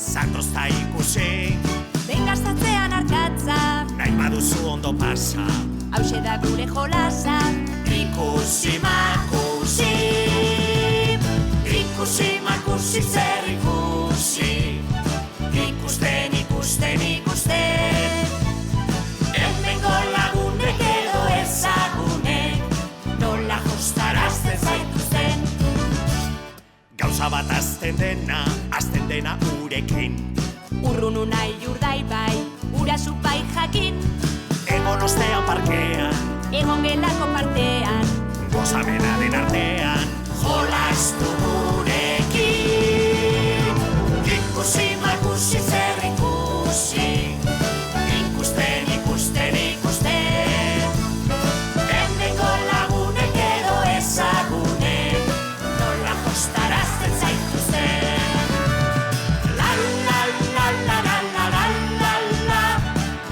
Zatozta ikusi, behin gastatzean arkatza, nahi baduzu ondo pasa. hauxe da gure jolasa. Ikusi makusi, ikusi makusi zer ikusi. Ikusten, ikusten, ikusten. Hemengo lagunek edo ezagunek, nola jostarazten zaituzten. Gauza bat azten dena urekin. Urrunu nahi urdai bai, ura zupai jakin. Egon ostean parkean, Egon gelako partean, gozamena den artean, jolastu gurekin. Ikusi makusi zer ikusi, ikusten, ikusten, ikusten. Hemengo lagunek edo ezagunek, nola jostarazten zaituzten. La la la la la la la la la,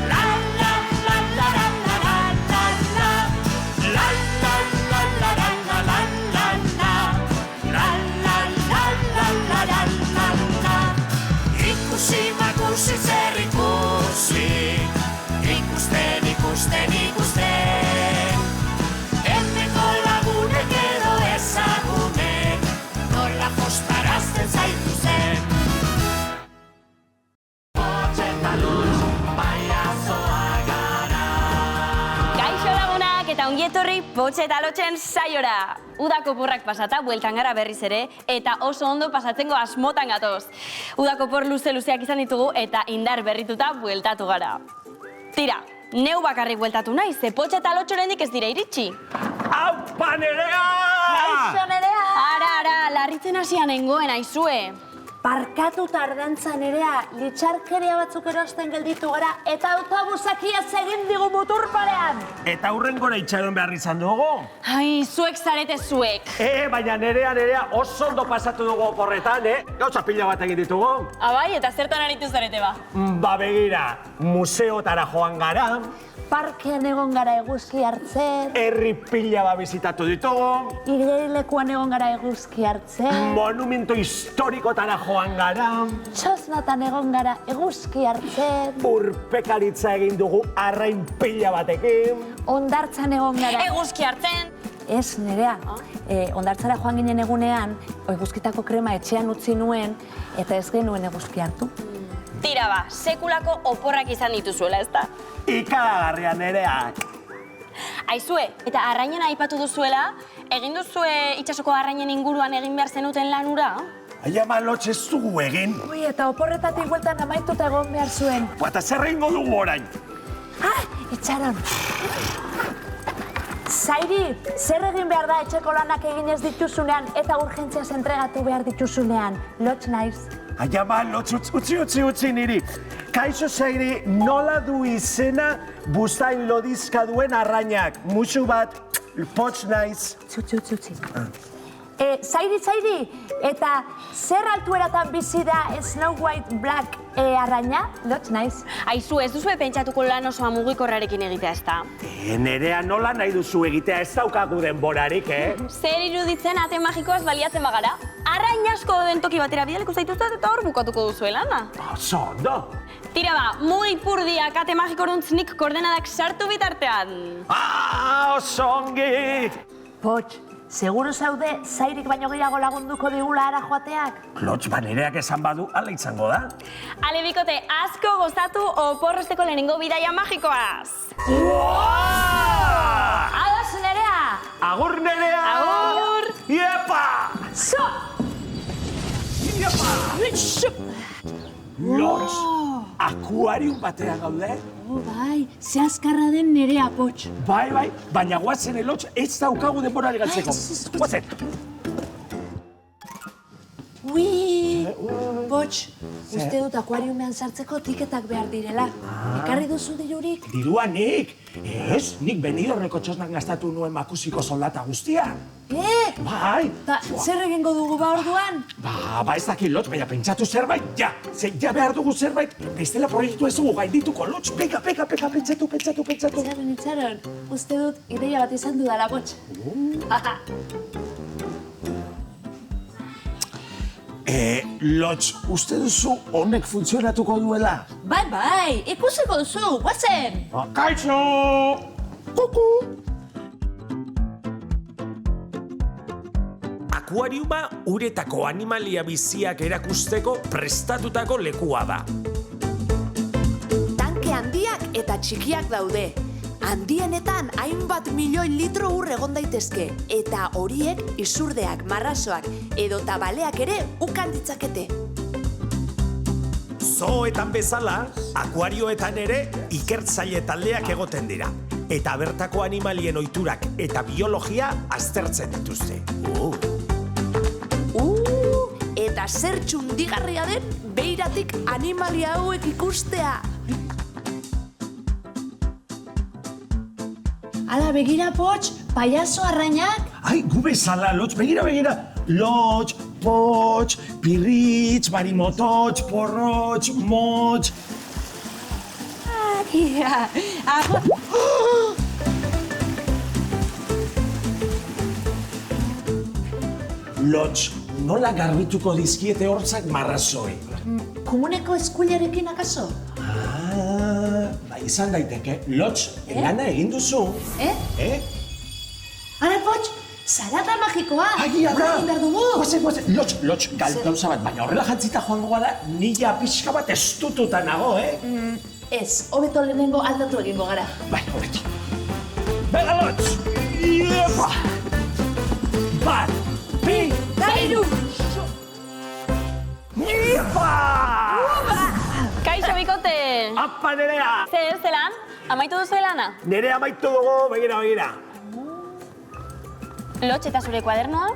la la la la la la la la, la la la la la la la la, la la la la la la la. Ikusi makusi zer ikusi, ikusten, ikusten, ikusten. Hemengo lagunek edo ezagunek, nola jostarazten zaituzten. Kaixo lagunak eta ongietorri Potxe eta Lotxen saiora. Udako porrak pasata, bueltan gara berriz ere, eta oso ondo pasatzeko asmotan gatoz. Udako por luze-luzeak izan ditugu eta indar berrituta bueltatu gara. Tira, neu bakarrik bueltatu nahi, ze Potxe eta Lotxorendik ez dira iritsi. Aupa Nerea! Kaixo Nerea! Ara, larritzen hasian nengoen aizue. Barkatu tardantza Nerea, litxarkeria batzuk erosten gelditu gara eta autobusak iaz egin digu muturparean. Eta hurrengora itxaron behar izan dugu. Ai, zuek zarete zuek. Baina Nerea oso ondo pasatu dugu oporretan, Gauza pila bat egin ditugu. Abai, eta zertan aritu zarete ba? Ba begira, museotara joan gara, Parkean egon gara eguzki hartzen, herri pila bat bizitatu ditugu, igerilekuan egon gara eguzki hartzen, monumentu historikotara joan gara, txosnatan egon gara eguzki hartzen, urpekaritza egin dugu arrain pila batekin, ondartzan egon gara. Eguzki hartzen. Ez, Nerea, ondartzara joan ginen egunean, eguzkitako krema etxean utzi nuen eta ez genuen eguzki hartu. Tira ba, sekulako oporrak izan dituzuela, ezta? ikaragarria Nerea. Aizue, eta arrainen aipatu duzuela, egin duzue itsasoko arrainen inguruan egin behar zenuten lanura? Ai ama Lotx ez dugu egin. Ui, eta oporretatik bueltan amaituta egon behar zuen. Eta zer egingo dugu orain? Itxaron. Zairi, zer egin behar da etxeko lanak egin ez dituzunean eta urgentziaz entregatu behar dituzunean? Lotx naiz. Ai ama Lotx, utzi niri. Kaixo Zairi, nola du izena buztain lodizka duen arrainak? Musu bat, Potx naiz. Utzi. Zairi, eta zer altueratan bizi da Snow White Black arraina? Lotx naiz. Aizu, ez duzue pentsatuko lan osoa mugikorrarekin egitea, ezta? Nerea, nola nahi duzu egitea ez daukagu denborarik, Zer iruditzen ate magikoaz baliatzen bagara? Arrain asko den toki batera bidaliko zaituztet eta hor bukatuko duzue lana. Oso ondo. Tira ba, mugipurdiak ate magikoruntz nik koordenadak sartu bitartean. Oso ongi! Potx, seguro zaude Zairik baino gehiago lagunduko digula ara joateak? Lotx, Nereak esan badu, ala izango da. Ale bikote, asko gozatu oporrosteko lehenengo bidaia magikoaz. Ados, Nerea! Agur, Nerea! Agur! Iepa! So! Lotx, akuarium batean gaude? Bai, ze azkarra den Nerea, Potx. Bai, baina guazen Lotx ez daukagu denborari galtzeko. Guazen! Ui, Potx, uste dut akuariumean sartzeko tiketak behar direla. Ekarri duzu dirurik? Dirua nik! Ez, nik Benidorreko txosnak gastatu nuen makusiko soldata guztia. Bai! Ta, zer egingo dugu ba orduan? Ba ez dakit Lotx, baina pentsatu zerbait, ja! Ja behar dugu zerbait, bestela proiektu ez dugu gaindituko, Lotx, peka, pentsatu. Itxaron, uste dut ideia bat izan dudala, Potx. Lotx, uste duzu honek funtzionatuko duela? Bai, ikusiko duzu, guazen! Kaixo! Kuku! Akuariuma uretako animalia biziak erakusteko prestatutako lekua da. Tanke handiak eta txikiak daude. Handienetan hainbat milioi litro ur egon daitezke, eta horiek isurdeak, marrasoak edo tabaleak ere ukan ditzakete. Zooetan bezala, akuarioetan ere ikertzaile taldeak egoten dira. Eta bertako animalien ohiturak eta biologia aztertzen dituzte. Eta zer txundigarria den beiratik animalia hauek ikustea. Ala, begira, Potx, paiazo arrainak? Ai, gu bezala, Lotx, begira. Lotx, Potx, Pirritx, Marimototx, Porrotx, Motx... Lotx, nola garbituko dizkiete hortzak marrazoi? Komuneko eskuilarekin akaso? Izan daiteke. Lotx, lana egin duzu. Ara, Potx, zarata magikoa! Agia da! Egin behar dugu! Guazen. Lotx, gauza bat, baina horrela jantzita joango gara, nila pixka bat estututa nago, Ez, hobeto lehenengo aldatu egingo gara. Bai, hobeto. Bega, Lotx! Iepa! Bat, bi, Gairu! Iepa! Kaixo, bikote! Apa, Nerea! Zelan? Amaitu duzu lana? Nerea amaitu dugu, begira. Lotx, eta zure kuadernoa?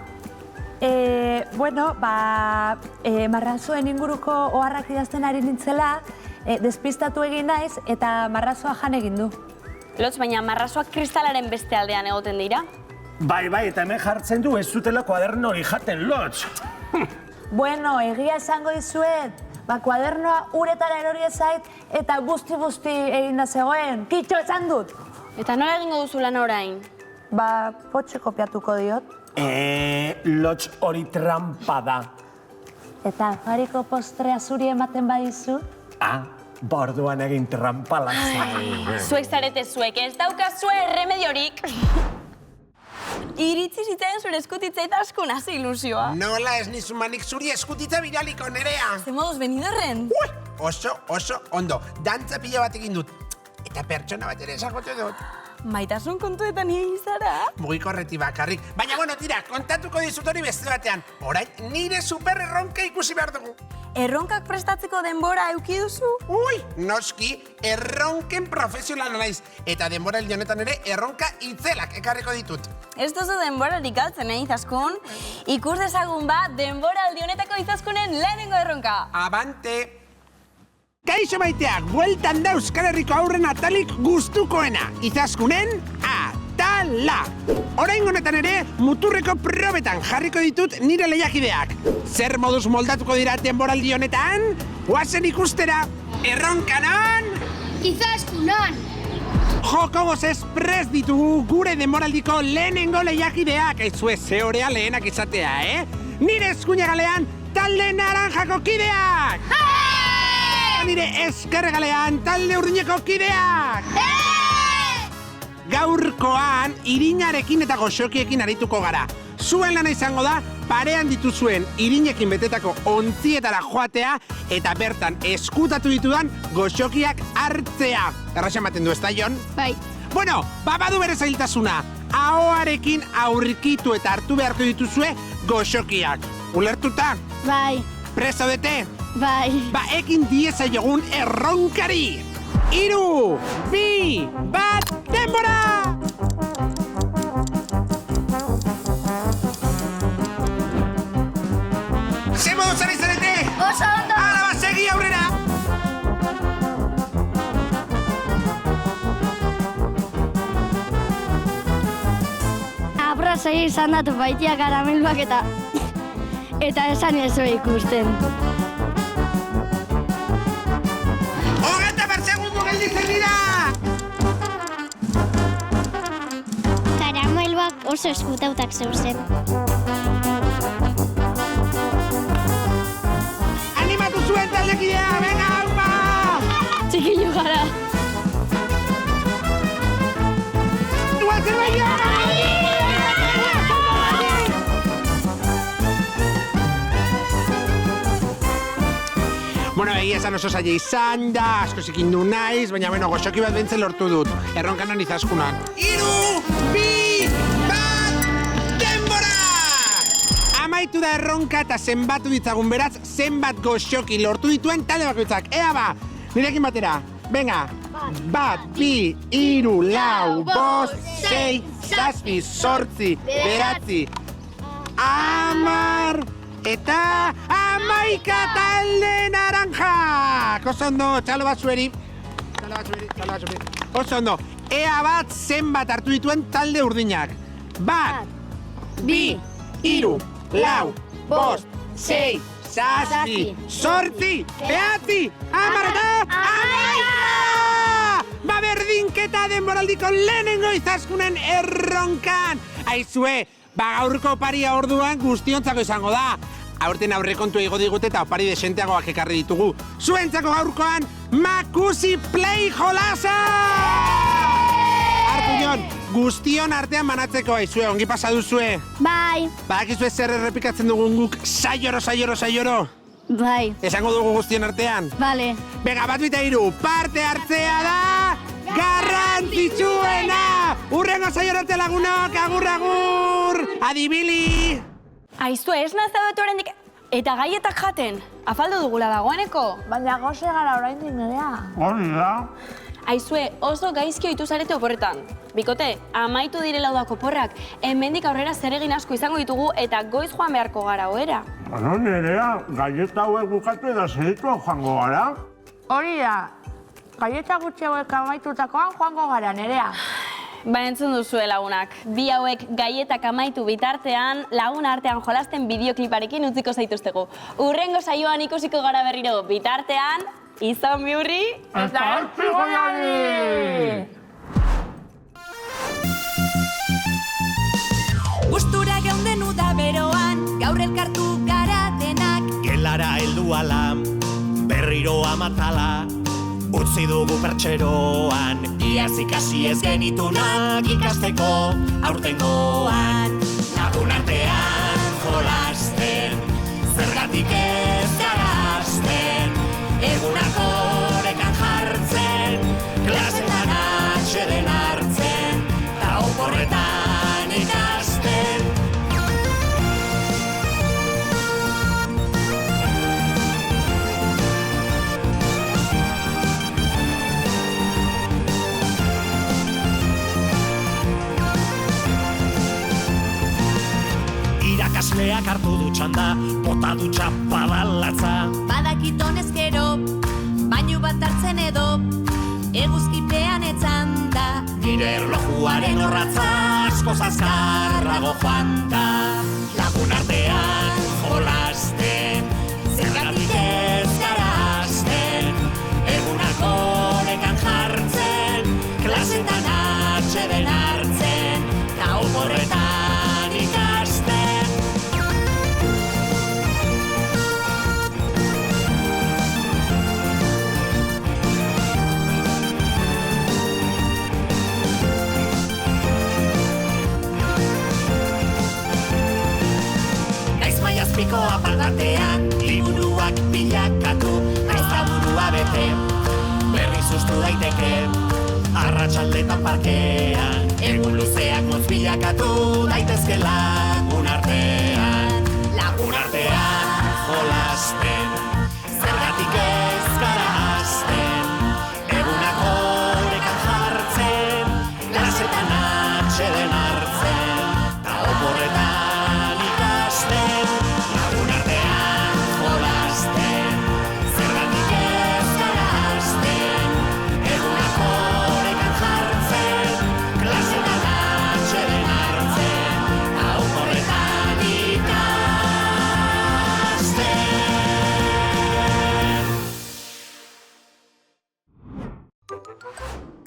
Marrazoen inguruko oharrak idazten ari nintzela, despistatu egin naiz eta marrazoa jan egin du. Lotx, baina marrazoak kristalaren beste aldean egoten dira. Bai, eta hemen jartzen du ez zutela kuaderno hori jaten, Lotx. Bueno, egia esango dizuet, kuadernoa uretara erori zait eta busti eginda zegoen. Kitxo esan dut! Eta nola egingo duzu lan orain? Potxe kopiatuko diot. Lotx hori trampa da. Eta afariko postrea zuri ematen badizu? Borduan egin trampalak. Zuek zarete zuek, ez daukazue erremediorik. Iritzi zitzen zure eskutitza eta asko nazi ilusioa. Nola ez nizumanik zuri eskutitza biraliko, Nerea? Ze moduz benidorren? Oso ondo. Dantza pila bat egin dut. Eta pertsona bat ere esagote dut. Maitasun kontuetan nire izara? Mugikorreti bakarrik. Baina, tira, kontatuko dizut hori beste batean. Orain, nire super erronka ikusi behar dugu. Erronkak prestatzeko denbora euki duzu? Noski, erronken profesionala naiz. Eta denbora honetan ere erronka itzelak ekarriko ditut. Ez duzu denborarik galtzen, Izaskun? Ikus dezagun denbora honetako Izaskunen lehenengo erronka. Abante! Kaixo maiteak, bueltan da Euskal Herriko aurren atalik gustukoena. Izaskunen, atala! Orain honetan ere, muturreko probetan jarriko ditut nire lehiakideak. Zer moduz moldatuko dira denboraldi honetan? Oazen ikustera, erronkanon! Izaskunon! Joko gozez prest ditugu gure denboraldiko lehenengo lehiakideak. Aizue, zehorea lehenak izatea, Nire eskuinagalean, talde naranjako kideak! Nire eskerregalean talde urdineko kideak! Gaurkoan, irinarekin eta goxokiekin arituko gara. Zuen lana izango da, parean dituzuen irinekin betetako ontzietara joatea eta bertan eskutatu ditudan goxokiak hartzea. Erraxa ematen du, ez da, Jon? Bai. Bueno, badu bere zailtasuna. Ahoarekin aurkitu eta hartu beharko dituzue goxokiak. Ulertuta? Bai. Prest zaudete? Bai. Ekin diezaiogun erronkari! 3, 2, 1, denbora! Ze modu zara izanete? Oso ondo! Hala, segi aurrera! Abrazai izan datu baitia karameluak eta esan ez ikusten. Karameluak oso eskutautak zeuzen. txikillo gara. Guazen baina! Bueno, egia esan oso zaila izan da, asko zikindu naiz, baina goxoki bat bentzen lortu dut. Erronkan honi izaskunak. 3, 2, 1, denbora! Amaitu da erronka eta zenbatu ditzagun, beraz, zenbat goxoki lortu dituen talde bakoitzak. Ea ba, nirekin batera. Venga, 1, 2, 3, 4, 5, 6, 7, 8, 9, 10, eta 11 talde naranjak! Oso ondo, txalo bat zueri. Oso ondo, ea bat zenbat hartu dituen talde urdinak. 1, 2, 3, 4, 5, 6, 7, 8, 9, 10, Ba berdinketa denboraldiko lehenengo izaskunen erronkan! Aizue, gaurko oparia orduan guztiontzako izango da. Aurten aurrekontu igo digute eta opari desenteagoak ekarri ditugu. Zuentzako gaurkoan, Makusi Play jolasa! Arkuñon, guztion artean banatzeko aizue, ongi pasa duzue. Bai. Badakizue zer errepikatzen dugun guk saioro. Bai. Esango dugu guztion artean. Bale. Bega, 1, 2, 3, parte hartzea da garrantzitsuena! Urrengo saiorarte lagunok, agur! Adibili! Aizue, ez nazaudetu oraindik eta gaietak jaten. Afaldu dugula dagoeneko. Baina goze gara oraindik nerea. Hori da. Aizue, oso gaizki ohitu zarete oporretan. Bikote, amaitu direla udako oporrak, hemendik aurrera zeregin asko izango ditugu eta goiz joan beharko gara ohera. Bueno, nerea, gaieta hauek bukatu eta zeditua joango gara. Hori da, gaieta gutxi hauek amaitutakoan joango gara nerea. Ba entzun duzue lagunak, bi hauek gaietak amaitu bitartean, lagun artean jolasten bideokliparekin utziko zaituztegu. Urrengo saioan ikusiko gara berriro bitartean, izan bihurri Eta ez goiari! Gustura geunden uda beroan, gaur elkartu gara denak. Gelara heldu ala, berriro amatala, utzi dugu pertseroan, iaz ikasi ez genitunak ikasteko aurtengoan. Lagun artean jolasten, zergatik ez garazten, egunak orekan jartzen, klasetan atxeden hartzen, eta oporretan ikasten. Irakasleak hartu du txanda, bota du txapabalatza. Badakit honezkero, bainu bat hartzen edo, eguzkipean etzan da. Nire erlojuaren horratza asko azkarrago joan da. Lagun artean jolasten, zergatik ez garazten, egunak orekan jartzen, klasetan atxeden hartzen, eta oporretan ikasten. Piko apaldatean, liburuak bilakatu, naizta burua bete, berri sustu daiteke, arratsaldetan parkean, egun luzeak motz bilakatu, daitezke lagun artean. Lagun artean jolasten, zergatik ez gara hasten, egunak orekan jartzen, klasetan atxeden hartzen, eta oporretan ikasten. Thank you.